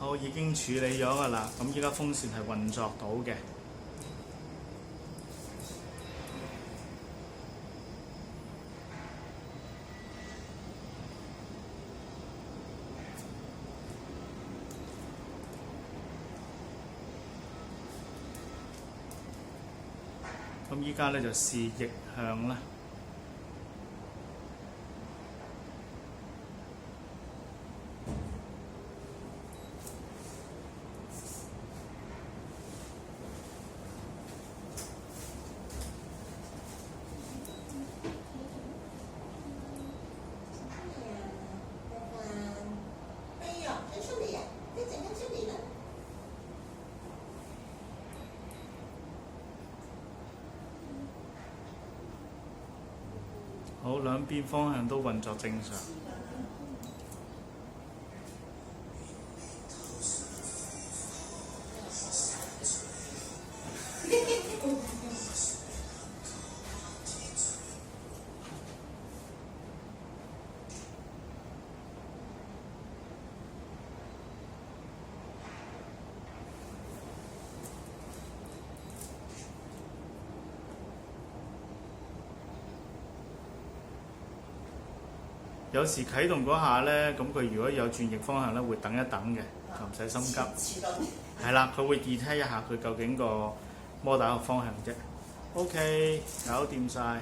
好，已經處理咗㗎啦。咁依家風扇係運作到嘅。咁依家咧就試逆向啦。好，兩邊方向都運作正常。有時啟動嗰下咧，咁佢如果有轉逆方向咧，會等一等嘅，就唔使心急。係啦，佢會 detect 一下佢究竟個摩打個方向啫。OK，搞掂晒。